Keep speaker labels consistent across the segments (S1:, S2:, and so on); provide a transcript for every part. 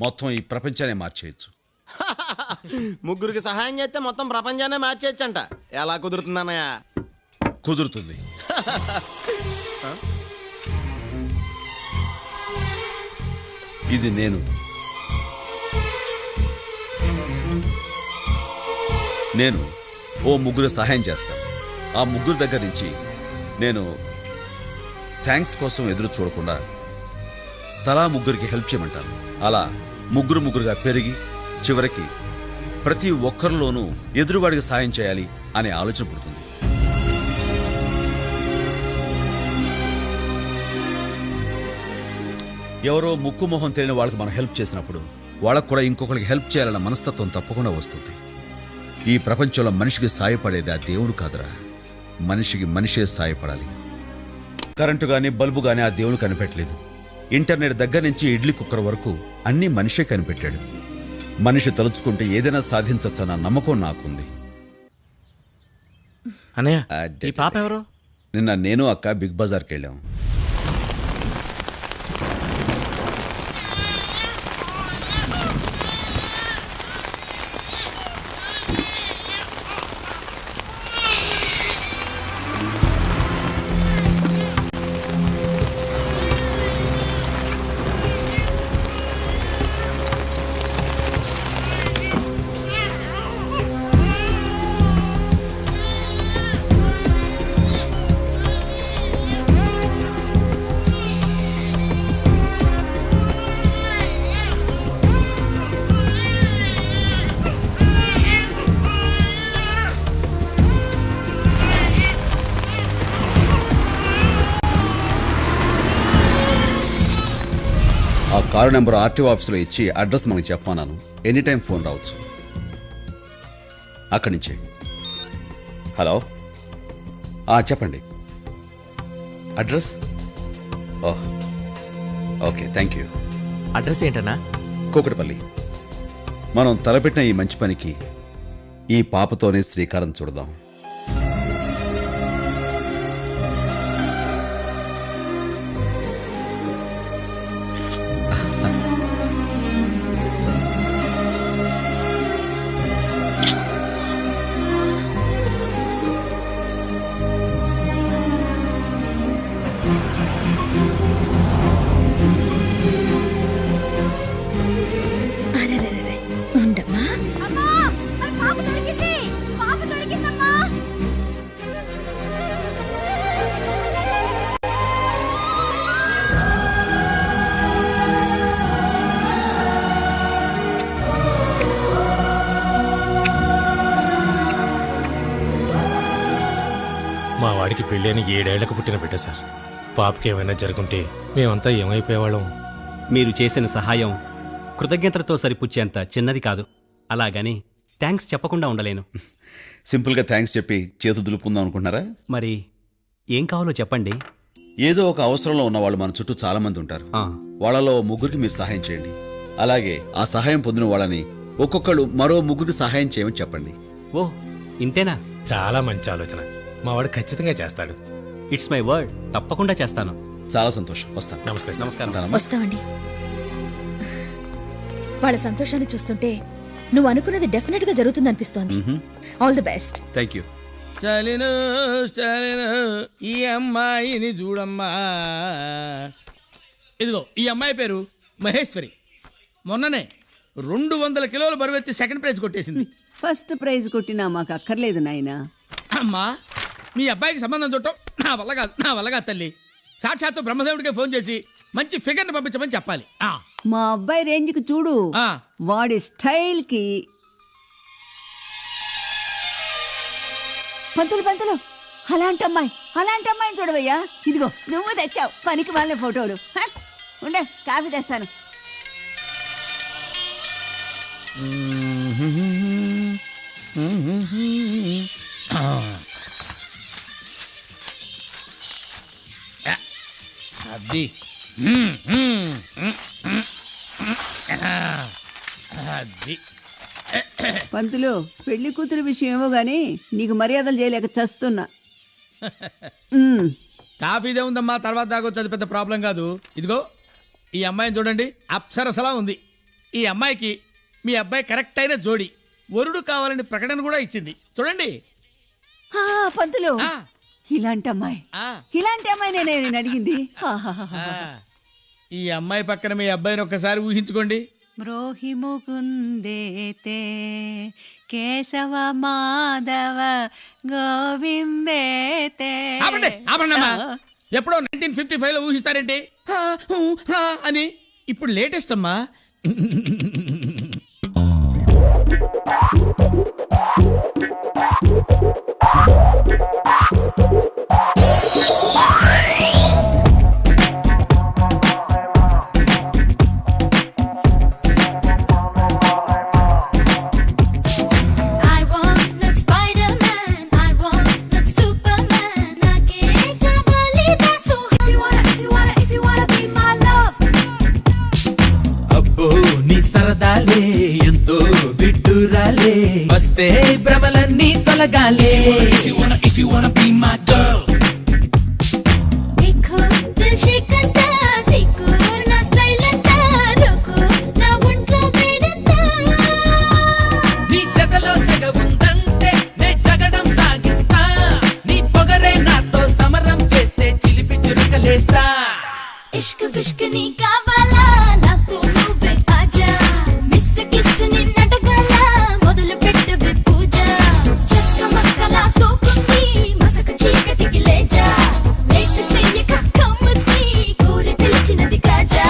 S1: మొత్తం ఈ ప్రపంచాన్ని మార్చేయచ్చు.
S2: ముగ్గురికి సహాయం చేస్తే మొత్తం ప్రపంచాన్ని మార్చేయచ్చంట. ఎలా కుదురుతుందన్నయ్య?
S1: కుదురుతుంది. ఇది నేను ఓ ముగ్గురు సహాయం చేస్తాను. ఆ ముగ్గురు దగ్గర నుంచి నేను థ్యాంక్స్ కోసం ఎదురు చూడకుండా తలా ముగ్గురికి హెల్ప్ చేయమంటాను. అలా ముగ్గురుగా పెరిగి చివరికి ప్రతి ఒక్కరిలోనూ ఎదురువాడికి సాయం చేయాలి అనే ఆలోచన పుడుతుంది. ఎవరో ముక్కు మొహం తెలియని వాళ్ళకి మనం హెల్ప్ చేసినప్పుడు వాళ్ళకు కూడా ఇంకొకరికి హెల్ప్ చేయాలన్న మనస్తత్వం తప్పకుండా వస్తుంది. ఈ ప్రపంచంలో మనిషికి సాయపడేది ఆ దేవుడు కాదురా, మనిషికి మనిషే సాయపడాలి. కరెంటు కానీ బల్బు కానీ ఆ దేవుడు కనిపెట్టలేదు. ఇంటర్నెట్ దగ్గర నుంచి ఇడ్లీ కుక్కర్ వరకు అన్నీ మనిషే కనిపెట్టాడు. మనిషి తలుచుకుంటే ఏదైనా సాధించచ్చన్న నమ్మకం నాకుంది.
S2: అన్నయ్య, ఈ పాప ఎవరు?
S1: నిన్న నేను అక్క బిగ్ బజార్కి వెళ్ళాం. ఆ కారు నెంబర్ ఆర్టీఓ ఆఫీసులో ఇచ్చి అడ్రస్ మనకు చెప్పన్నాను. ఎనీ టైం ఫోన్ రావచ్చు. అక్కడి నుంచే. హలో, చెప్పండి. Address? Oh, okay, thank you.
S3: Address ఏంటన్నా?
S1: కూకట్పల్లి. మనం తలపెట్టిన ఈ మంచి పనికి ఈ పాపతోనే శ్రీకారం చుడదాం.
S3: మా వాడికి పెళ్ళైన 7 ఏళ్లకు పుట్టిన బిడ్డ సార్. పాపకి ఏమైనా జరుగుంటే మేమంతా ఏమైపోయేవాళ్ళం.
S4: మీరు చేసిన సహాయం కృతజ్ఞతలతో సరిపుచ్చేంత చిన్నది కాదు. అలాగని థ్యాంక్స్ చెప్పకుండా ఉండలేను.
S1: సింపుల్గా థ్యాంక్స్ చెప్పి చేతు దులుపుకుందాం అనుకుంటున్నారా?
S4: మరి ఏం కావాలో చెప్పండి.
S1: ఏదో ఒక అవసరంలో ఉన్న వాళ్ళు మన చుట్టూ చాలా మంది ఉంటారు. వాళ్ళలో ముగ్గురికి మీరు సహాయం చేయండి. అలాగే ఆ సహాయం పొందిన వాళ్ళని ఒక్కొక్కళ్ళు మరో ముగ్గురికి సహాయం చేయమని చెప్పండి.
S4: ఓ, ఇంతేనా?
S3: చాలా మంచి ఆలోచన. మా వాడు ఖచ్చితంగా చేస్తాడు.
S4: It's my word. తప్పకుండా చేస్తాను.
S1: చాలా సంతోషం. వస్తాను.
S3: నమస్తే.
S4: నమస్కారం.
S5: వస్తామండి. వాళ్ళ సంతోషాన్ని చూస్తుంటే నువ్వు అనుకున్నది డెఫినెట్ గా జరుగుతుందనిపిస్తోంది. All the best.
S1: Thank you.
S2: Stalin, ఈ అమ్మాయిని చూడమ్మా. ఇదిగో ఈ అమ్మాయి పేరు మహేశ్వరి. మొన్ననే 200 కిలోలు బరువెత్తి సెకండ్ ప్రైజ్ కొట్టేసింది.
S6: ఫస్ట్ ప్రైజ్ కొట్టినా మాకు అక్కర్లేదు నాయనా.
S2: అమ్మా, మీ అబ్బాయికి సంబంధం చూడటం నా వల్ల కాదు తల్లి. సాక్షాత్తు బ్రహ్మదేవుడికే ఫోన్ చేసి మంచి ఫిగర్ని పంపించమని చెప్పాలి.
S6: మా అబ్బాయి రేంజ్కి చూడు, వాడి స్టైల్కి. పంతులు అలాంటి అమ్మాయిని చూడవయ్యా. ఇదిగో నువ్వు తెచ్చావు పనికి వాళ్ళ ఫోటోలు. ఉండే, కాఫీ తెస్తాను.
S2: అది
S6: పంతులు, పెళ్లి కూతురు విషయం ఏమో గాని నీకు మర్యాదలు చేయలేక చస్తున్నా.
S2: కాఫీదే ఉందమ్మా, తర్వాత తాగొచ్చు, అది పెద్ద ప్రాబ్లం కాదు. ఇదిగో ఈ అమ్మాయిని చూడండి, అప్సరసలా ఉంది. ఈ అమ్మాయికి మీ అబ్బాయి కరెక్ట్ అయిన జోడి, వరుడు కావాలని ప్రకటన కూడా ఇచ్చింది. చూడండి.
S6: ఆ, పంతులు
S2: ఆ,
S6: ఇలాంటి అమ్మాయి
S2: ఆ,
S6: ఇలాంటి అమ్మాయి నేను అడిగింది.
S2: ఆ. ఈ అమ్మాయి పక్కన మీ అబ్బాయిని ఒక్కసారి ఊహించుకోండి.
S6: బ్రోహి ముకుందేతే కేశవ మాధవ గోవిందేతే.
S2: ఆపండి, ఆపండమ్మా. ఎప్పుడో 1955లో ఊహిస్తారేంటి హా, హూ, హా అని. ఇప్పుడు లేటెస్ట్ అమ్మా.
S7: I want the Spider-Man, I want the Superman, naake kavali dasu. If you wanna be my love.
S8: అబ్బో నీ సరదాలే ఎంతో విడ్డూరాలే, వస్తే భ్రమలన్నీ తొలగాలే.
S7: Dekho dil shikanta, sikko na style anta, roko na ఒంట్లో వేడంతా.
S8: నీ జతలో తెగ ఉందంటే నే జగడం సాగిస్తా, నీ పొగరే నాతో సమరం చేస్తే చిలిపి చురుకలేస్తా.
S7: ఇష్క్ విష్క్ నీ కావాలా, నాకు నువ్వే ఆజా. మిస్ కిస్ నిన్నటగల మొదలు పెట్టవే పూజ. చస్క మస్కలా సోకుంది మసక చీకటికి లేజా. లేట్ చెయ్యక కమ్ముద్ది కోరి పిలిచినది కాజా.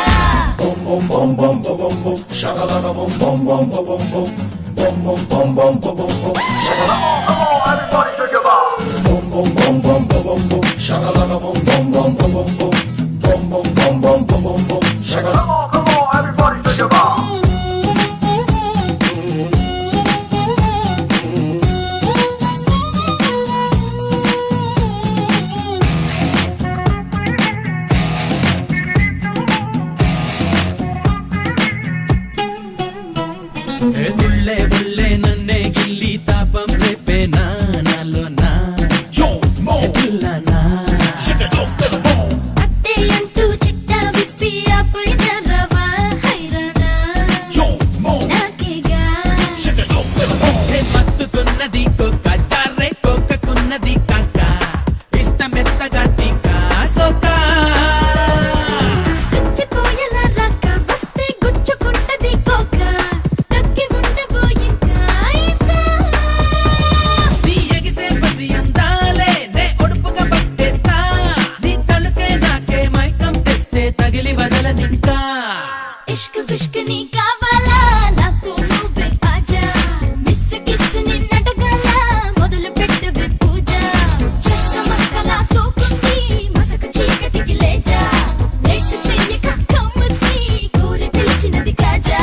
S8: ఏ బుల్లే బుల్లే నన్నే గిల్లి తాపం రేపేనా నాలోనా, ఏ పిల్లనా.
S7: అట్టే అంటూ చిట్టా విప్పి ఆపై జరవా హైరానా. నాకేగా
S8: ఏ మత్తుకున్నది కోక, చారే కోకకున్నది కాక, ఇష్టమెత్తగా టీకా సోకా.
S7: గచ్చిపోయేలా రాక వస్తే గుచ్చుకుంటది కోక. తగ్గి ఉండబోయింకా ఇంకా.
S8: నీ ఎగిసే పసి అందాలే నే ఒడుపుగా పట్టేస్తా, నీ తలుకే నాకే మైకం తెస్తే తగిలి వదలనింకా.
S7: ఇష్క్ విష్క్ నీ కావాలా, నాకు నువ్వే ఆజా. మిస్ కిస్ నిన్నటగల మొదలు పెట్టవే పూజ. చస్క మస్కలా సోకుంది మసక చీకటికి లేజా. లేట్ చెయ్యక కమ్ముద్ది కోరి పిలిచినది కాజా.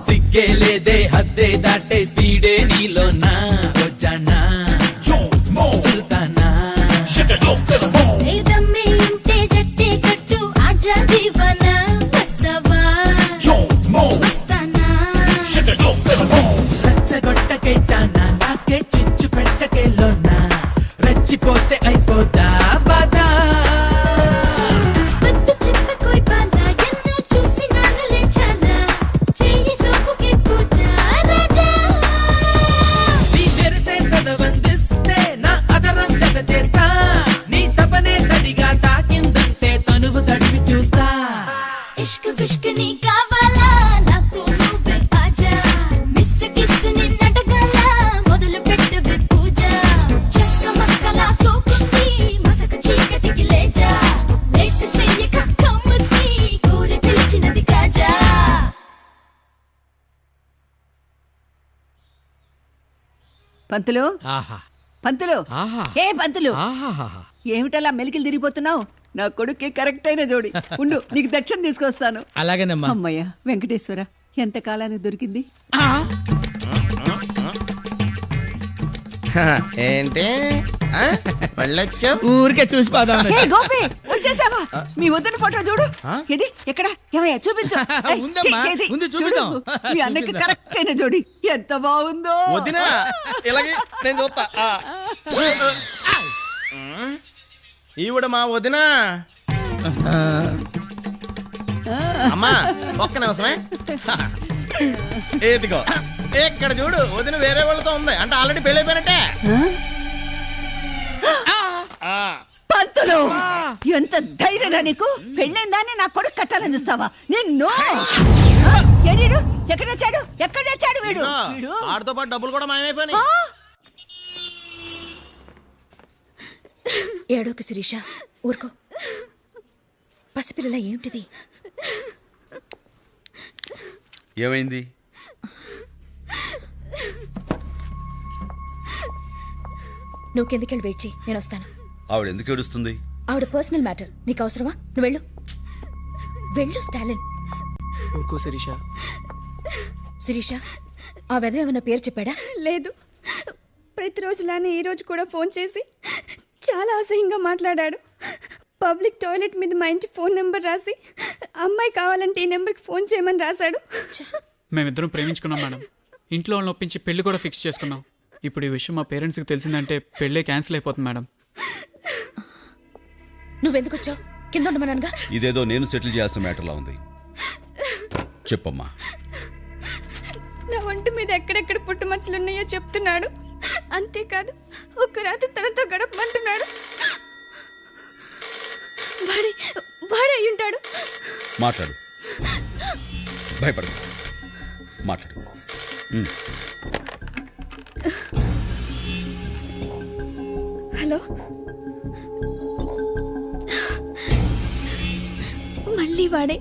S8: సిగ్గే లేదే హద్దే దాటే స్పీడే నీలోనా, వచ్చానా సుల్తానా.
S7: ఏదమ్మే ఉంటే జట్టే కట్టు ఆజా దీవానా. వస్తావా వస్తానా.
S8: రచ్చగొట్టకే చానా, నాకే చిచ్చు పెట్టకే లోనా, రెచ్చిపోతే అయిపోతా బాధా.
S7: వద్దు చెప్పకోయ్ బాలా, ఎన్నో చూసినానులే చాలా. చెయ్యి సోకుకే పూజ రాజా.
S8: నీ మెరిసే పెదవందిస్తే నా అదరం జత చేస్తా, నీ తపనే తడిగా తాకిందంటే తనువు తడివి చూస్తా.
S7: ఇష్క్ విష్క్ నీ కావాలా, నాకు నువ్వే ఆజా. మిస్ కిస్ నిన్నటగల
S6: పంతులు
S2: ఆహా
S6: పంతులు
S2: ఆహా.
S6: హే పంతులు
S2: ఆహాహా.
S6: ఏమిటలా మెలికలు తిరిగిపోతున్నావు? నా కొడుక్కి కరెక్ట్ అయిన జోడి. ఉండు, నీకు దక్షిణ తీసుకొస్తాను.
S2: అలాగేనమ్మా.
S6: అమ్మయ్య వెంకటేశ్వర, ఎంత కాలానికి దొరికింది.
S2: ఆ,
S9: ఏంటి వెళ్ళొచ్చావు?
S2: ఊరికే చూసి పోదాం
S6: హే గోపి, వచ్చేసావా? మీ వదిన ఫోటో చూడు. ఇది ఎక్కడ? ఏమయ్యా చూపించు. ఏయ్,
S2: ఉందమ్మా,
S6: చెయ్యి, చెయ్యి.
S2: ఉంది,
S6: చూడు,
S2: చూపిద్దాం.
S6: మీ అన్నకి కరెక్ట్ అయిన జోడి. ఎంత బాగుందో.
S9: వదినా ఇలాగే నేను చూస్తా. ఈవిడ మా వదినా. అమ్మా ఒక్క నిమిషమే. ఏదిగో ఇక్కడ చూడు, వదిన వేరే వాళ్ళతో ఉంది అంటే ఆల్రెడీ పెళ్లి అయిపోయినట్టే.
S6: పంతులు, ఎంత ధైర్యంగా నీకు? పెళ్ళైందాన్ని నా కొడుకు కట్టాలని చూస్తావా? నిన్ను ఎడీడు ఎక్కడ తెచ్చాడు? ఎక్కడ తెచ్చాడు వీడు? వీడు
S9: ఆడితో పాటు డబ్బులు కూడా మాయమైపోయినాయి.
S5: ఏడోకి శిరీష, ఊరుకో. పసిపిల్లల ఏమిటిది?
S1: ఏమైంది?
S5: నువ్వు కిందకెళ్ళి వెయిట్ చేయి, నేను వస్తాను.
S1: ఆవిడ ఎందుకు ఏడుస్తుంది?
S5: ఆవిడ పర్సనల్ మ్యాటర్, నీకు అవసరమా? నువ్వు వెళ్ళు, వెళ్ళు స్టాలిన్.
S8: ఊరుకో శిరీష.
S5: శిరీష, ఆ వెధవ ఏమన్నా పేరు చెప్పాడా?
S10: లేదు, ప్రతిరోజులానే ఈరోజు కూడా ఫోన్ చేసి చాలా అసహ్యంగా మాట్లాడాడు. పబ్లిక్ టాయిలెట్ మీద మా ఇంటి ఫోన్ నెంబర్ రాసి అమ్మాయి కావాలంటే ఈ నెంబర్కి ఫోన్ చేయమని రాశాడు.
S11: మేమిద్దరం ప్రేమించుకున్నాం మేడం. ఇంట్లో వాళ్ళని ఒప్పించి పెళ్లి కూడా ఫిక్స్ చేసుకున్నాం. ఇప్పుడు ఈ విషయం మా పేరెంట్స్కి తెలిసిందంటే పెళ్ళే క్యాన్సిల్ అయిపోతుంది మేడం.
S5: నువ్వెందుకు వచ్చావు? కింద ఉండమనగా.
S1: ఇదేదో నేను సెటిల్ చేయాల్సిన మ్యాటర్లా ఉంది. చెప్పమ్మా.
S10: నా ఒంటి మీద ఎక్కడెక్కడ పుట్టుమచ్చలున్నాయో చెప్తున్నాడు. అంతేకాదు ఒక్క రాత్రి తనతో గడపమంటున్నాడు. వాడే అయి ఉంటాడు.
S1: మాట్లాడు, భయపడదు, మాట్లాడు.
S10: హలో, మళ్ళీ వాడే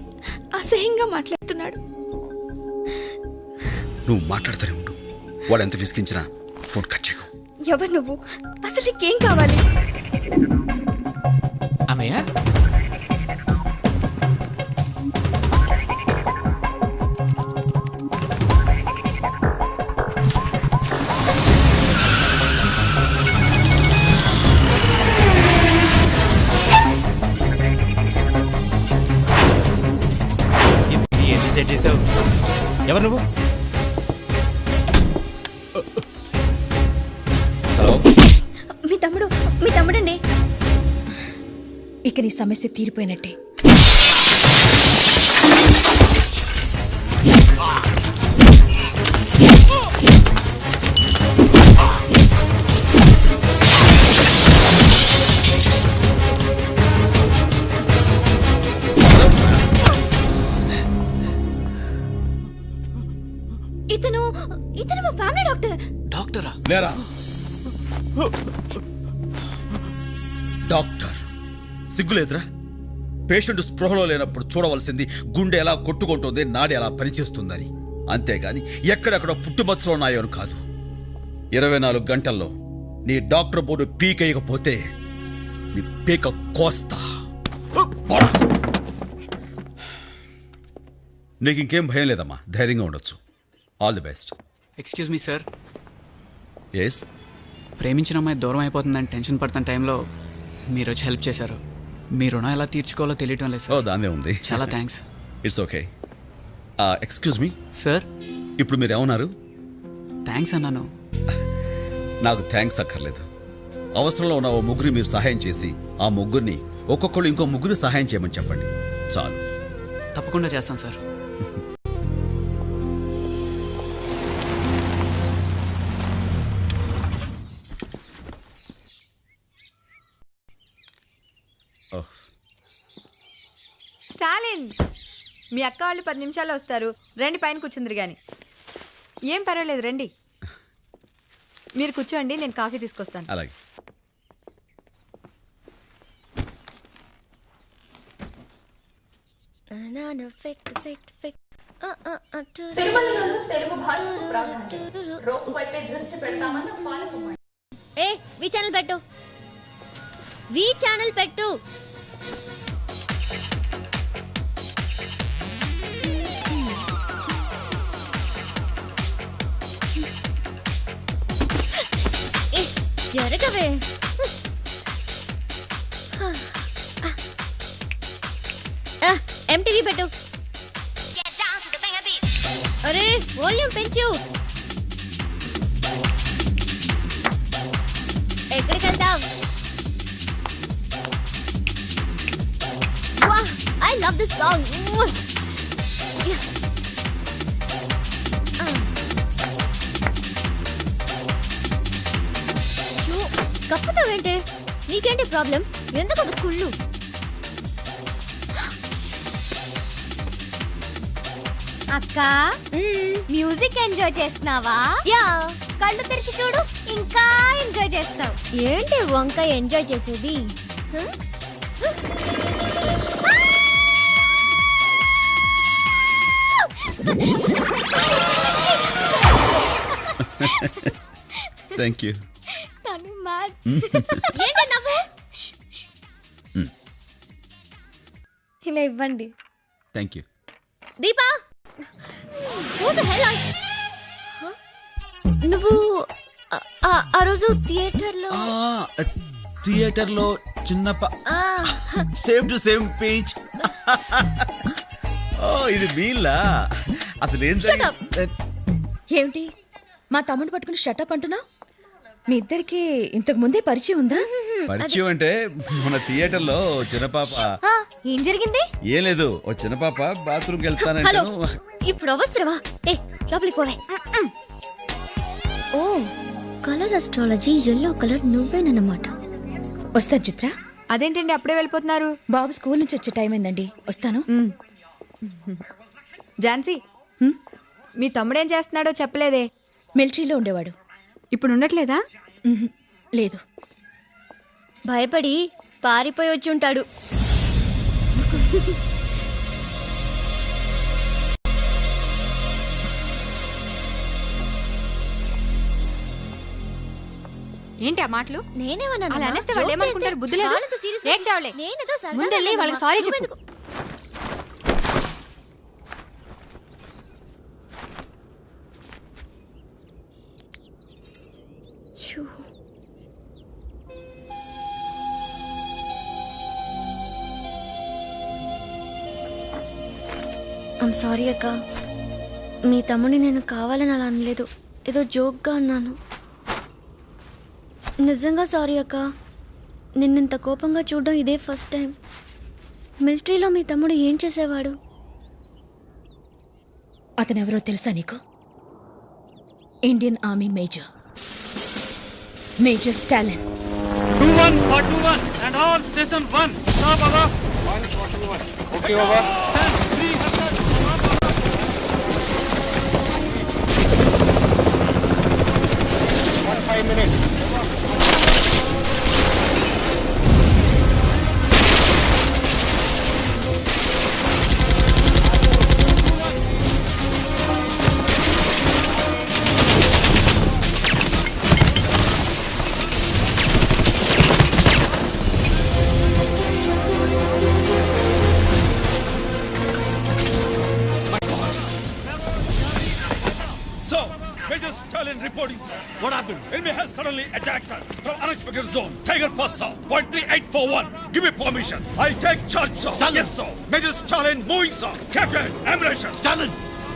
S10: అసహ్యంగా మాట్లాడుతున్నాడు.
S1: నువ్వు మాట్లాడుతూనే ఉండు. వాడు ఎంత విసిగించినా ఫోన్ కట్ చేయకు.
S10: ఎవరు నువ్వు? అసలు నీకేం కావాలి?
S11: అన్నయ్య,
S4: ఏంటి సెట్ చేసావు? ఎవరు నువ్వు?
S1: హలో,
S10: మీ తమ్ముడండి.
S5: ఇక నీ సమస్య తీరిపోయినట్టే.
S10: ఇతను మా ఫ్యామిలీ డాక్టర్.
S11: డాక్టరా?
S1: లేరా డాక్టర్? సిగ్గులేదురా? పేషెంట్ స్పృహలో లేనప్పుడు చూడవలసింది గుండె ఎలా కొట్టుకుంటుంది, నాడి ఎలా పనిచేస్తుందని. అంతేగాని ఎక్కడెక్కడ పుట్టుమచ్చలు ఉన్నాయో అని కాదు. 24 గంటల్లో నీ డాక్టర్ బోర్డు పీకేయకపోతే నీ పీక కోస్తా. నీకు ఇంకేం భయం లేదమ్మా, ధైర్యంగా ఉండొచ్చు. All the best.
S11: Excuse me sir.
S1: Yes.
S11: ప్రేమించిన అమ్మాయి దూరం అయిపోతుందని టెన్షన్ పడుతున్న టైంలో మీరు వచ్చి హెల్ప్ చేశారు. మీ రుణం ఎలా తీర్చుకోవాలో తెలియటం లేదు
S1: ఓ,
S11: సార్.
S1: దాన్నే ఉంది.
S11: చాలా thanks.
S1: It's okay. Excuse me
S11: sir.
S1: ఇప్పుడు మీరు ఏమన్నారు?
S11: థ్యాంక్స్ అన్నాను.
S1: నాకు థ్యాంక్స్ అక్కర్లేదు. అవసరంలో ఉన్న ఓ ముగ్గురు మీరు సహాయం చేసి ఆ ముగ్గురిని ఒక్కొక్కళ్ళు ఇంకో ముగ్గురు సహాయం చేయమని చెప్పండి, చాలు.
S11: తప్పకుండా చేస్తాను సార్.
S10: స్టాలిన్, మీ అక్క వాళ్ళు 10 నిమిషాల్లో వస్తారు. రండి, పైన కూర్చుందిరు గాని. ఏం పర్వాలేదు, రండి. మీరు కూర్చోండి, నేను కాఫీ తీసుకొస్తాను.
S1: అలాగే.
S7: ఏ వి ఛానల్ పెట్టు, వి ఛానల్ పెట్టు. ఏ, జరగవే. ఎంటీవీ పెట్టు. అరే వాల్యూమ్ పెంచు. ఎక్కడికి వెళ్తావ్? I love this song. కప్పుతావేంటి? నీకేంటి ప్రాబ్లం? ఎందుకు అది కుళ్ళు?
S10: అక్క మ్యూజిక్ ఎంజాయ్ చేస్తున్నావా?
S7: యా.
S10: కళ్ళు తెరిచి చూడు, ఇంకా ఎంజాయ్ చేస్తావు.
S7: ఏంటి వంకాయ ఎంజాయ్ చేసేది?
S1: Thank you.
S10: తను మ్యాడ్.
S7: ఏంటి నవ్వు?
S10: ఇలా ఇవ్వండి.
S1: Thank you.
S7: Deepa, who the hell are- Huh? నువ్వు ఆ రోజు థియేటర్లో
S1: థియేటర్లో చిన్న సేమ్ టు సేమ్ పేజ్. ఓ ఇది మీలా? అసలు ఏం
S5: ఏమిటి మా తమ్ముడు పట్టుకుని షటప్ అంటున్నా? మీ ఇద్దరికి ఇంతకు ముందే పరిచయం ఉందా?
S1: పరిచయం అంటే మన థియేటర్లో చిన్న పాప.
S10: ఏం జరిగింది?
S1: ఏం లేదు, ఓ చిన్న పాప బాత్రూమ్కి
S7: హలో,
S1: వెళ్తానంటే
S7: ఇప్పుడు అవసరమా? ఏ లోపలికి పోవే. ఓ కలర్ అస్ట్రాలజీ ఎల్లో కలర్ నువ్వేనన్నమాట.
S5: వస్తాను చిత్ర.
S10: అదేంటండి అప్పుడే వెళ్ళిపోతున్నారు?
S5: బాబు స్కూల్ నుంచి వచ్చే టైం అయిందండి, వస్తాను.
S10: ఝాన్సీ, మీ తమ్ముడు ఏం చేస్తున్నాడో చెప్పలేదే.
S5: మిలిటరీలో ఉండేవాడు.
S10: ఇప్పుడు ఉండట్లేదా?
S5: లేదు.
S7: భయపడి పారిపోయి వచ్చి ఉంటాడు.
S10: ఏంటి ఆ మాటలు?
S7: నేనేమన్నా
S10: అలా అనేస్తే వాళ్ళు ఏమనుకుంటారు? బుద్ధి లేదు? ఏడ్చావులే. ముందెళ్ళి వాళ్ళకి సారీ చెప్పు.
S7: ఐమ్ సారీ అక్క. మీ తమ్ముడిని నేను కావాలని అలా అనలేదు, ఏదో జోక్గా అన్నాను. నిజంగా సారీ అక్క. నిన్నింత కోపంగా చూడడం ఇదే ఫస్ట్ టైం. మిలిటరీలో మీ తమ్ముడు ఏం చేసేవాడు?
S5: అతనెవరో తెలుసా నీకు? Indian army major, major Stalin.
S8: 21 for 21 and all station 1. Stop Baba. 141. Okay Baba. 300. 5 minutes.
S12: Major Stalin reporting, sir. What happened? Enemy has suddenly attacked us from unexpected zone. Tiger Pass, sir. 13841. Give me permission. I'll take charge, sir. Stalin. Yes, sir. Major Stalin moving, sir. Captain, ammunition.
S8: Stalin,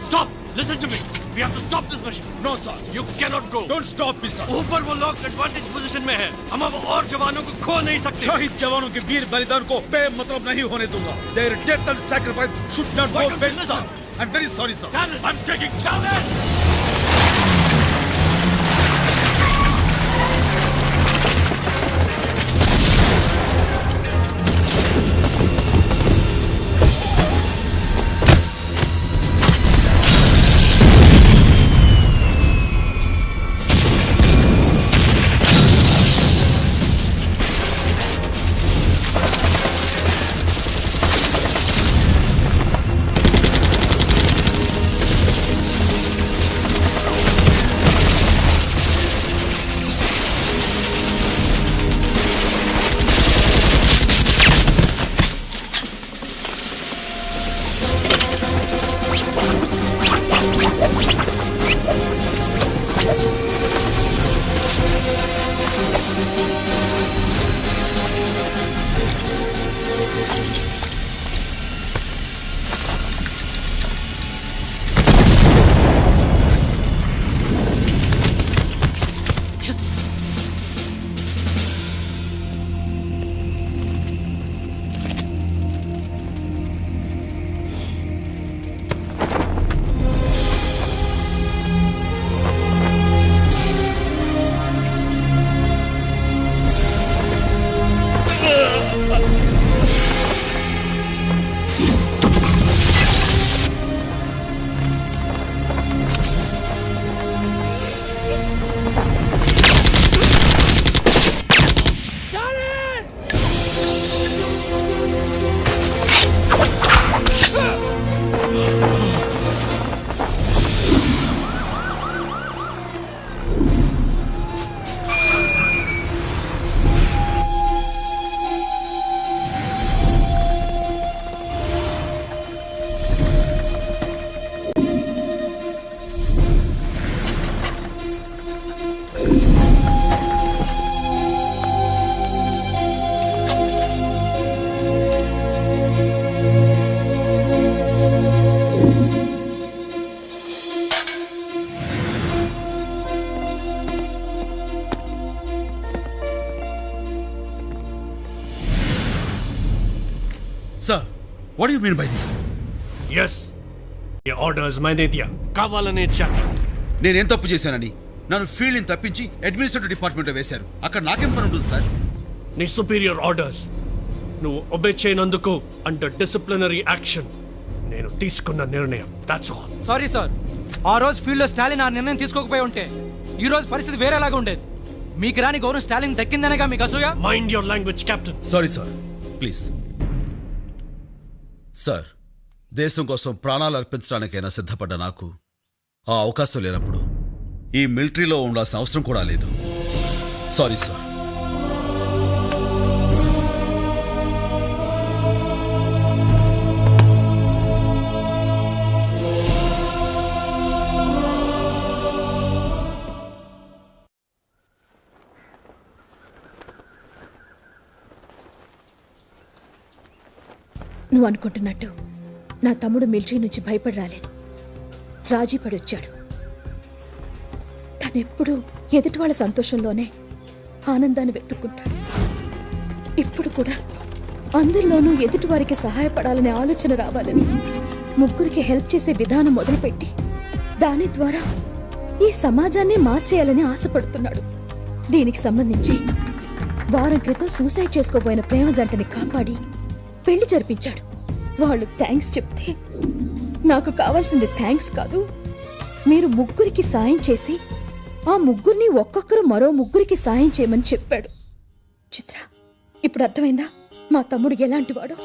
S8: stop. Listen to me. We have to stop this machine.
S12: No, sir.
S8: You cannot go.
S12: Don't stop me, sir.
S8: ऊपर वो लोग advantage position में है. हम अब और जवानों को खो नहीं सकते.
S12: शहीद जवानों के वीर बलिदान को बेमतलब नहीं होने दूंगा. Their death and sacrifice should not go waste, sir. I'm very sorry, sir.
S8: Stalin.
S12: I'm taking Stalin.
S1: Sir what you mean by this?
S13: Yes, ఈ ఆర్డర్స్ మైనే దియా, కావాలనే ఇచ్చాను.
S1: నేనేం తప్పు చేశానని నన్ను ఫీల్డ్ని తప్పించి అడ్మినిస్ట్రేటివ్ డిపార్ట్మెంట్లో వేశారు. అక్కడ నాకేం పని ఉంటుంది సార్?
S13: నీ సుపీరియర్ ఆర్డర్స్ నువ్వు ఒబే చేయనందుకు అండర్ డిసిప్లినరీ యాక్షన్ నేను తీసుకున్న నిర్ణయం. That's all.
S14: సారీ సార్, ఆ రోజు ఫీల్డ్లో స్టాలిన్ ఆ నిర్ణయం తీసుకోకపోయి ఉంటే ఈ రోజు పరిస్థితి వేరేలాగా ఉండేది. మీకు రాని గౌరవం స్టాలిన్ దక్కిందనేగా మీకు అసూయ.
S13: Mind your language captain.
S1: Sorry sir, please. Sir, దేశం కోసం ప్రాణాలు అర్పించడానికైనా సిద్ధపడ్డ నాకు ఆ అవకాశం లేనప్పుడు ఈ మిలిటరీలో ఉండాల్సిన అవసరం కూడా లేదు. Sorry sir.
S5: నువ్వు అనుకుంటున్నట్టు నా తమ్ముడు మిలిటరీ నుంచి భయపడి రాలేదు, రాజీ పడి వచ్చాడు. తనెప్పుడు ఎదుటి వాళ్ళ సంతోషంలోనే ఆనందాన్ని వెతుక్కుంటాడు. ఇప్పుడు కూడా అందరిలోనూ ఎదుటి వారికి సహాయపడాలనే ఆలోచన రావాలని ముగ్గురికి హెల్ప్ చేసే విధానం మొదలుపెట్టి దాని ద్వారా ఈ సమాజాన్ని మార్చేయాలని ఆశపడుతున్నాడు. దీనికి సంబంధించి వారం క్రితం సూసైడ్ చేసుకోబోయిన ప్రేమ జంటని కాపాడి పెళ్లి జరిపించాడు. వాళ్ళు థ్యాంక్స్ చెప్తే నాకు కావాల్సింది థ్యాంక్స్ కాదు, మీరు ముగ్గురికి సాయం చేసి ఆ ముగ్గురిని ఒక్కొక్కరు మరో ముగ్గురికి సాయం చేయమని చెప్పాడు. చిత్ర, ఇప్పుడు అర్థమైందా మా తమ్ముడు ఎలాంటి వాడో?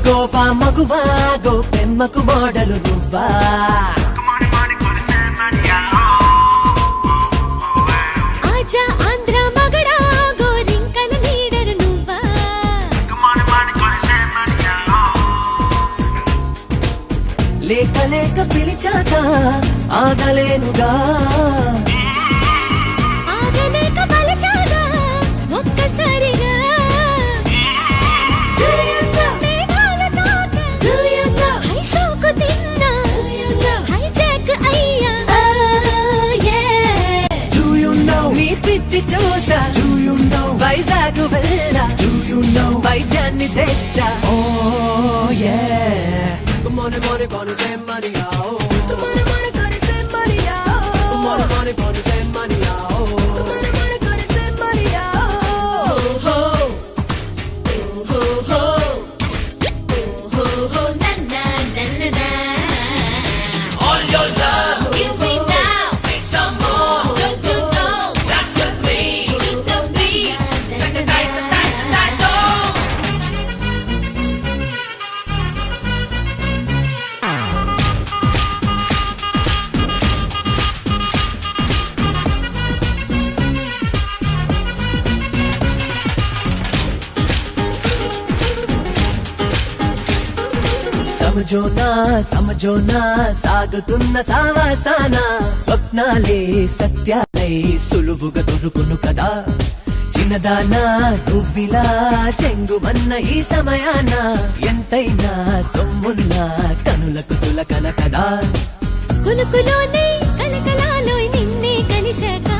S15: గోవా మగువా గో పెమ్మకు మోడలు నువ్వా,
S7: ఆజా ఆంధ్ర మగడా గోరింకల లీడర్ నువ్వా,
S15: లేక లేక పిలిచాక ఆగలేనుగా,
S7: ఆగలేక పలిచాగా ఒక్కసారిగా,
S15: చూసా వైజాగ్ వెళ్ళా, వైద్యాన్ని తెచ్చా. ఓ యే
S7: Tomorrow morning gonna send money out. Tomorrow morning gonna send money out. Tomorrow morning gonna send money out. Tomorrow morning gonna send money out. Oh ho, oh ho ho, oh ho ho, na na na na na. All your love, give me now, make some more. Don't you know that's with me? To the beat,
S15: సమజోనా సాగుతున్న సావాసాన స్వప్నాలే సత్యాలై సులువుగా దొరుకును కదా. చిన్నదానా నువ్విలా చెంగుమన్న ఈ సమయాన ఎంతైనా సొమ్మున్నా కనులకు చులకన కదా.
S7: కులుకులోనే కలకలాలోయ్ నిన్నే కలిశాక,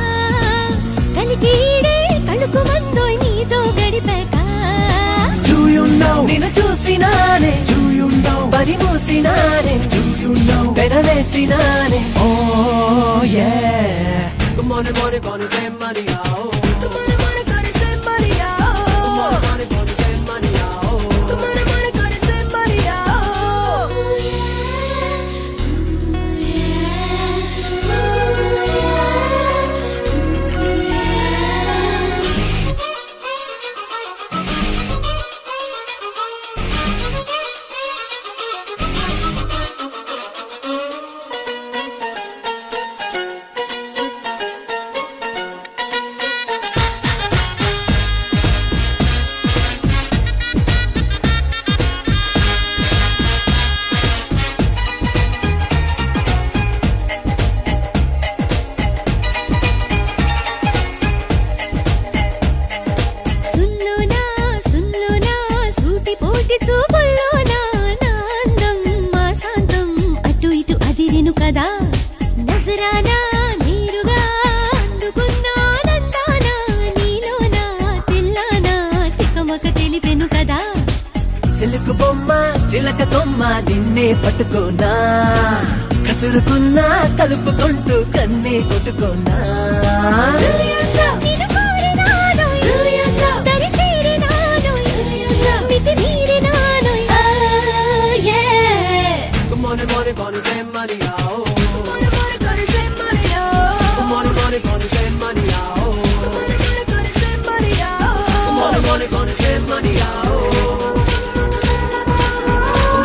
S7: కలికీడే కలుకు మందోయ్ నీతో గడిపాక.
S15: నిన్ను చూసినానే బరి మూసినానే పెనవేసినానే. ఓ యే
S7: Tomorrow morning gonna send money out. Tomorrow morning gonna send money out. Tomorrow morning gonna send money out. Tomorrow morning gonna send money out. Oh yeah,
S15: silk బొమ్మ చిలక కొమ్మ నిన్నే పట్టుకోనా కసురుకున్నా కలుపుకుంటూ కన్నే కొట్టుకోనా
S7: Money, money, gonna send money out. Money, money, gonna send money out. Money, money, gonna send money out. Money, money, gonna send money out. Money, money, gonna send money out.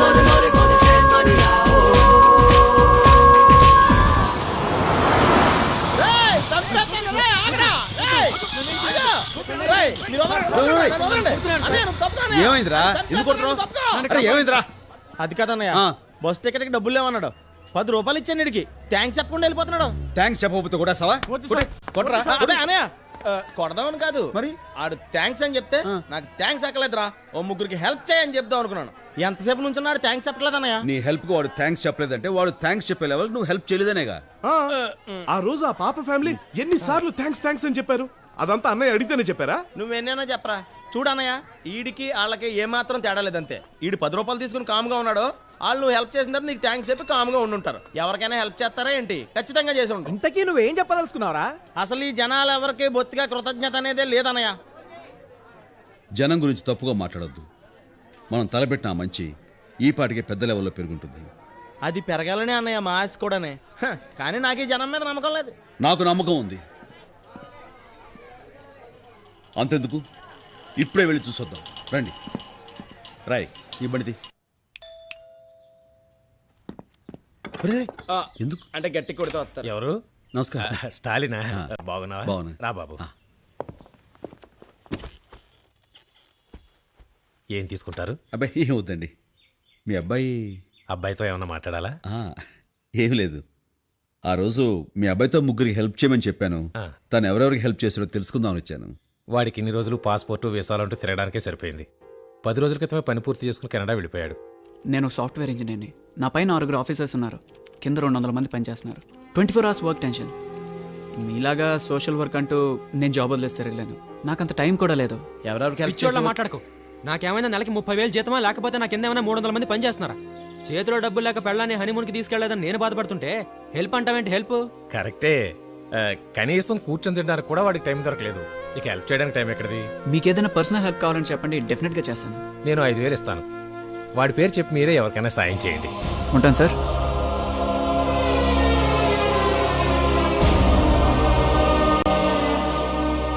S7: Money, money, gonna send money out.
S9: రేయ్, చంపేస్తాను, రేయ్, ఆగరా, రేయ్, ఆగు. రేయ్, మీరు వదలండి. అదే, నువ్వు తప్పుకోనే.
S1: ఏమైందిరా ఎందుకు కొడుతున్నావు? అరే ఏమైందిరా?
S9: అది కదన్నయ్య బస్ టికెట్కి డబ్బులు లేవన్నాడు 10 రూపాయలు ఇచ్చాను ఇడికి థ్యాంక్స్ చెప్పకుండా వెళ్ళిపోతున్నాడు.
S1: థ్యాంక్స్ చెప్పకపోతే కూడా సవా కొట్రా.
S9: అదే అనయ్య కొడదామని కాదు మరి ఆడు థ్యాంక్స్ అని చెప్తే నాకు థ్యాంక్స్ అక్కలేదురా ఓ ముగ్గురికి హెల్ప్ చేయని చెప్దాం అనుకున్నాను. ఎంతసేపు నుంచి ఉన్నాడు థ్యాంక్స్ చెప్పలేదు అన్నయ్య.
S1: నీ హెల్ప్ కు వాడు థ్యాంక్స్ చెప్పలేదంటే వాడు థ్యాంక్స్ చెప్పే లెవెల్ నువ్వు హెల్ప్ చేయలేదనేగా.
S16: ఆ రోజు ఆ పాప ఫ్యామిలీ ఎన్నిసార్లు థ్యాంక్స్ అని చెప్పారు? అదంతా అన్నయ్య అడిగితేనే చెప్పారా?
S9: నువ్వెన్నైనా చెప్పరా చూడన్నయ్య ఈడికి వాళ్ళకి ఏమాత్రం తేడా లేదంతే. ఈడు 10 రూపాయలు తీసుకుని కామ్గా ఉన్నాడు. వాళ్ళు నువ్వు హెల్ప్ చేసిన తర్వాత నీకు థ్యాంక్స్ చెప్పి కామ్గా ఉండుంటారు. ఎవరికైనా హెల్ప్ చేస్తారా ఏంటి? ఖచ్చితంగా చేసి ఉంటారు.
S14: ఇంతకీ నువ్వేం చెప్పదలుచుకున్నావరా?
S9: అసలు ఈ జనాలు ఎవరికి బొత్తిగా కృతజ్ఞత అనేదే లేదన్నయ్య.
S1: జనం గురించి తప్పుగా మాట్లాడొద్దు. మనం తలపెట్టిన ఆ మంచి ఈ పాటికి పెద్ద లెవెల్లో పెరుగుంటుంది.
S9: అది పెరగాలనే అన్నయ్య మా ఆశ కూడానే. కానీ నాకు ఈ జనం మీద నమ్మకం లేదు.
S1: నాకు నమ్మకం ఉంది. అంతెందుకు ఇప్పుడే వెళ్ళి చూసొద్దాం రండి. రాయ్ ఈ బండిది. ఎందుకు
S9: అంటే గట్టి కొడితే వస్తారు.
S3: ఎవరు?
S1: నమస్కారం.
S3: స్టాలినా? బాగున్నావా?
S1: బాగున్నా.
S3: రా బాబు. ఏం తీసుకుంటారు?
S1: అబ్బాయి ఏం వద్దండి. మీ
S3: అబ్బాయితో ఏమన్నా మాట్లాడాలా?
S1: ఏమి లేదు. ఆ రోజు మీ అబ్బాయితో ముగ్గురికి హెల్ప్ చేయమని చెప్పాను. తను ఎవరెవరికి హెల్ప్ చేసాడో తెలుసుకుందామని వచ్చాను.
S3: వాడికి ఇన్ని రోజులు పాస్పోర్టు వీసాలంటూ తిరగడానికే సరిపోయింది. 10 రోజుల క్రితమే పని పూర్తి చేసుకుని కెనడా వెళ్ళిపోయాడు.
S11: నేను సాఫ్ట్వేర్ ఇంజనీర్ని. నా పైన 6 ఆఫీసర్స్ ఉన్నారు. కింద 200 మంది పనిచేస్తున్నారు. 24 hours వర్క్ టెన్షన్. మీలాగా సోషల్ వర్క్ అంటూ నేను జాబ్ వదిలేసి తిరగలేను. నాకంత టైం కూడా లేదు.
S14: ఎవరెవరికి మాట్లాడుకో. నాకేమైనా నెలకి 30,000 జీతమా, లేకపోతే నాకు కింద ఏమైనా 300 మంది పనిచేస్తున్నారా? చేతిలో డబ్బులు లేక పెళ్ళాన్ని హనీమూన్కి తీసుకెళ్లేదని నేను బాధపడుతుంటే హెల్ప్ అంటావేంటి? హెల్ప్
S3: కరెక్టే. కనీసం కూర్చొని తినడానికి కూడా వాడికి టైం దొరకలేదు. ఇక హెల్ప్ చేయడానికి టైం ఎక్కడిది?
S11: మీకు ఏదైనా పర్సనల్ హెల్ప్ కావాలని చెప్పండి, డెఫినెట్గా చేస్తాను.
S3: నేను 5,000 ఇస్తాను. వాడి పేరు చెప్పి మీరే ఎవరికైనా సాయం చేయండి.
S11: ఉంటాను సార్.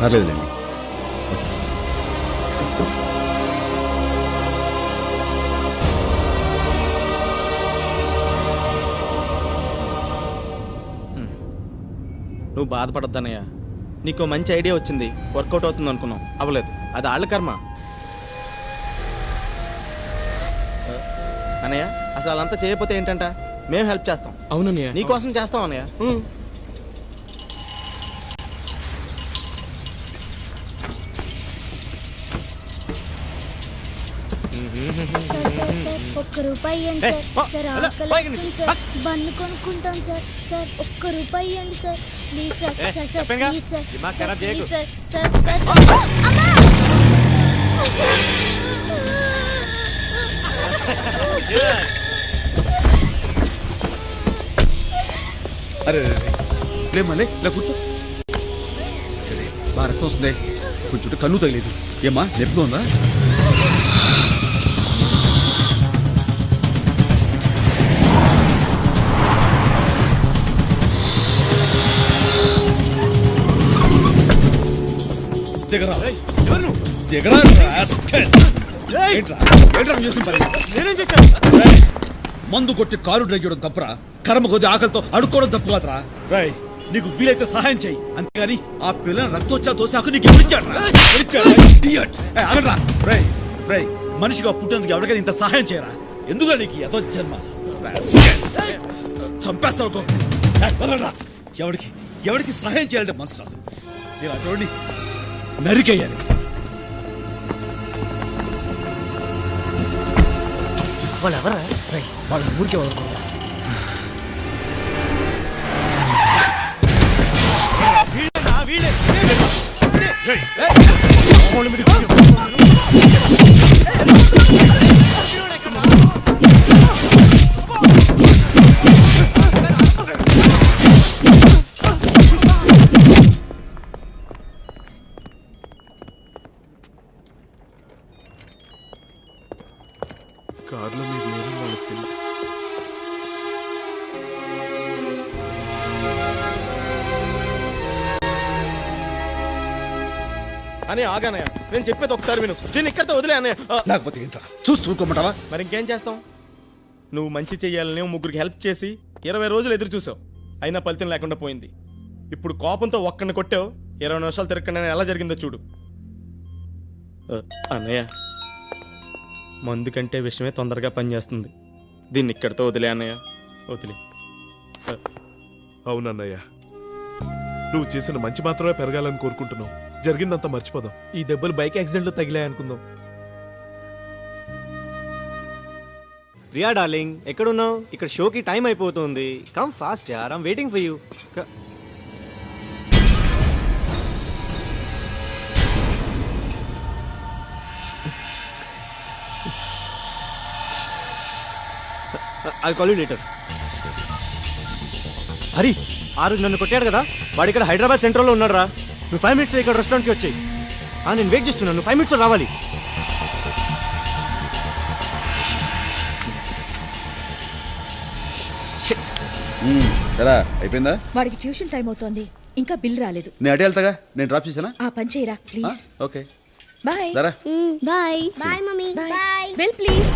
S1: పర్లేదులేండి.
S9: నువ్వు బాధపడొద్దన్నయ్య. నీకు మంచి ఐడియా వచ్చింది, వర్కౌట్ అవుతుంది అనుకున్నాం, అవ్వలేదు. అది వాళ్ళ కర్మ. అన్నయ్య అసలు అదంతా చేయకపోతే ఏంటంట మేము హెల్ప్ చేస్తాం.
S14: అవునన్నయ్య.
S9: నీకోసం చేస్తాం అన్నయ్య.
S17: ₹1 ఇవ్వండి సార్. సార్ ఆకలి సార్, బన్ను కొనుక్కుంటాం సార్. సార్ ₹1 ఇవ్వండి sir, please sir. Sir sir please sir. Please sir. Sir sir
S1: అరే లేమలే ఇలా కూర్చో. బాగా రక్తం వస్తుంది. కొంచెం కన్ను తగిలేదు. ఏమా నొప్పిగా ఉందా? మందు కొట్టి కారు డ్రైవ్ చేయడం తప్పురా? కర్మ కొద్ది ఆకలితో అడుక్కోవడం తప్పు కాదురా. రై నీకు వీలైతే సహాయం చేయి, అంతేగాని ఆ పిల్లని రక్తోచ్చా తోసాకు నీకు మనిషిగా పుట్టేందుకు ఎవరికైనా ఇంత సహాయం చేయరా? ఎందుకు నీకు ఎదో జన్మ? చంపేస్తారు. ఎవరికి ఎవరికి సహాయం చేయాలంటే మనసు రాదు. నేను అటువంటి నరికేయాలి.
S14: వాళ్ళు ఎవరా? వాళ్ళ ఊరికే వాళ్ళు
S16: కార్లో మీరు లేదని వాళ్ళకి తెలియదు.
S9: అని ఆగానయ్య, నేను చెప్పేది ఒకసారి విను. దీన్ని ఇక్కడితో వదిలే అన్నయ్య.
S1: లేకపోతే ఏంట్రా చూస్తూ ఊరుకోమంటావా?
S9: మరి ఇంకేం చేస్తాం? నువ్వు మంచి చెయ్యాలని ముగ్గురికి హెల్ప్ చేసి 20 రోజులు ఎదురు చూసావు, అయినా ఫలితం లేకుండా పోయింది. ఇప్పుడు కోపంతో ఒక్కడిని కొట్టావు, 20 నిమిషాలు తిరగకుండా ఎలా జరిగిందో చూడు. అన్నయ్య, మందు కంటే విషయమే తొందరగా పనిచేస్తుంది. దీన్ని ఇక్కడితో వదిలే అన్నయ్య, వదిలే.
S16: అవునన్నయ్య, నువ్వు చేసిన మంచి మాత్రమే పెరగాలని కోరుకుంటున్నావు. జరిగిందంతా మర్చిపోదాం.
S14: ఈ దెబ్బలు బైక్ యాక్సిడెంట్లో తగిలాయి అనుకుందాం.
S18: ప్రియా డార్లింగ్, ఎక్కడున్నావు? ఇక్కడ షోకి టైం అయిపోతుంది. కమ్ ఫాస్ట్ యార్, I'm waiting for you. I call you later. Hari, ఆ రోజు నన్ను కొట్టాడు కదా, వాడు ఇక్కడ హైదరాబాద్ సెంట్రల్లో ఉన్నాడు రా. నువ్వు 5 minutes ఇక్కడ రెస్టారెంట్కి వచ్చాయి. నేను వెయిట్ చేస్తున్నాను, నువ్వు 5 minutes రావాలి.
S1: ఎలా అయిపోయిందా?
S5: వాడికి ట్యూషన్ టైం అవుతోంది, ఇంకా బిల్ రాలేదు.
S1: నేను అటే వెళ్తాగా, నేను డ్రాప్ చేశానా?
S5: ఆ పని చేయరా ప్లీజ్.
S1: Okay
S5: bye.
S1: దరా.
S17: Bye bye mummy. Bye.
S5: Bill please.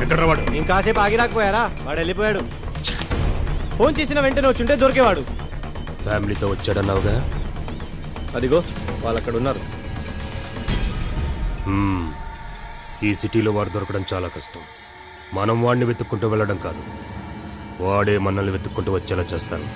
S18: ఎక్కడ వాడు? ఇంకాసేపు ఆగి రాకపోయారా? వాడు వెళ్ళిపోయాడు. ఫోన్ చేసిన వెంటనే వచ్చుంటే దొరికేవాడు.
S3: ఫ్యామిలీతో వచ్చాడన్నావుగా?
S18: అదిగో వాళ్ళు అక్కడ ఉన్నారు.
S3: ఈ సిటీలో వాడు దొరకడం చాలా కష్టం. మనం వాడిని వెతుక్కుంటూ వెళ్ళడం కాదు, వాడే మనల్ని వెతుక్కుంటూ వచ్చేలా చేస్తాను.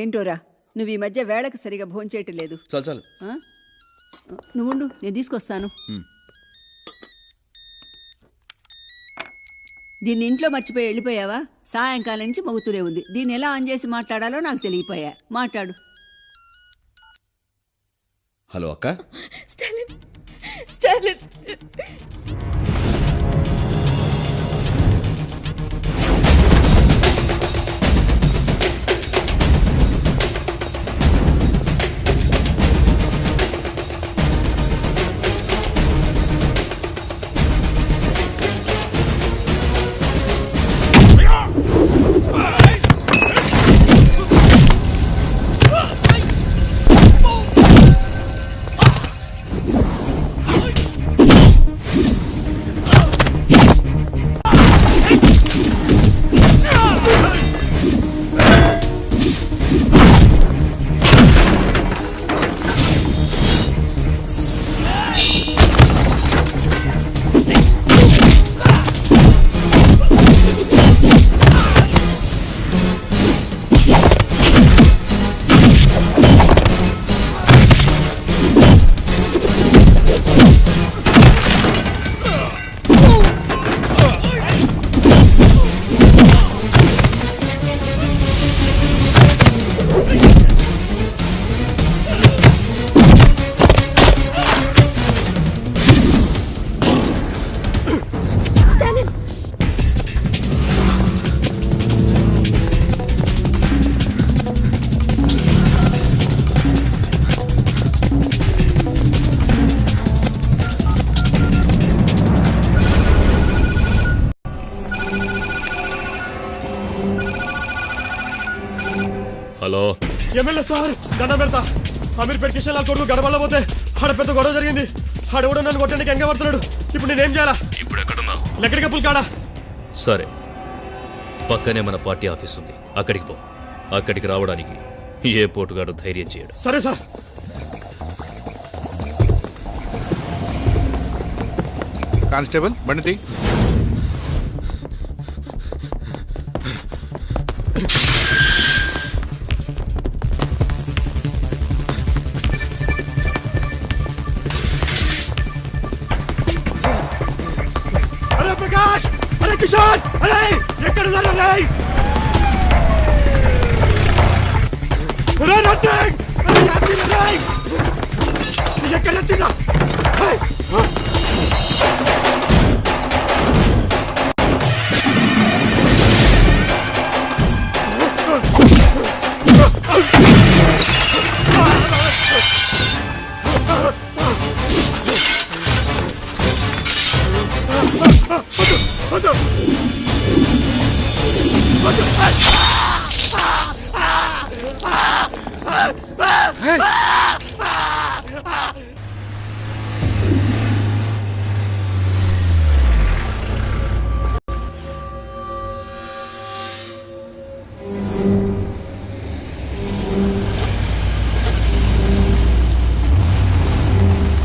S6: ఏంటోరా, నువ్వు ఈ మధ్య వేళకు సరిగా భోంచేయటం లేదు.
S1: చాలు చాలు.
S6: నువ్వుండు, నేను తీసుకొస్తాను. దీన్ని ఇంట్లో మర్చిపోయి వెళ్ళిపోయావా? సాయంకాలం నుంచి మోగుతూనే ఉంది. దీన్ని ఎలా ఆన్ చేసి మాట్లాడాలో నాకు తెలియపోయా. మాట్లాడు.
S1: హలో అక్క.
S5: Stalin, Stalin.
S3: Hello
S18: MLA sir దండం పెడతా అమీర్పేట కిషన్ లాల్ కొడుకు గడపల్లో పోతే ఆడ పెద్ద గొడవ జరిగింది. ఆడెవడో నన్ను కొట్టడానికి ఎంగ పడుతున్నాడు. ఇప్పుడు నేనేం చేయాలా?
S3: ఇప్పుడు ఎక్కడున్నావు?
S18: లెక్కడికి పుల్ కాడా.
S3: సరే, పక్కనే మన పార్టీ ఆఫీస్ ఉంది, అక్కడికి పో. అక్కడికి రావడానికి ఏ పోటుగాడు ధైర్యం చేయడు.
S18: సరే సార్.
S12: కానిస్టేబుల్ బండి
S18: అరే ప్రకాష్, అరే కిషోర్, అరే ఎక్కడ ఉన్నారు? అరే నర్సింగ్, అరే యాసిన్, అరే ఎక్కడ వచ్చినా?
S12: Hey!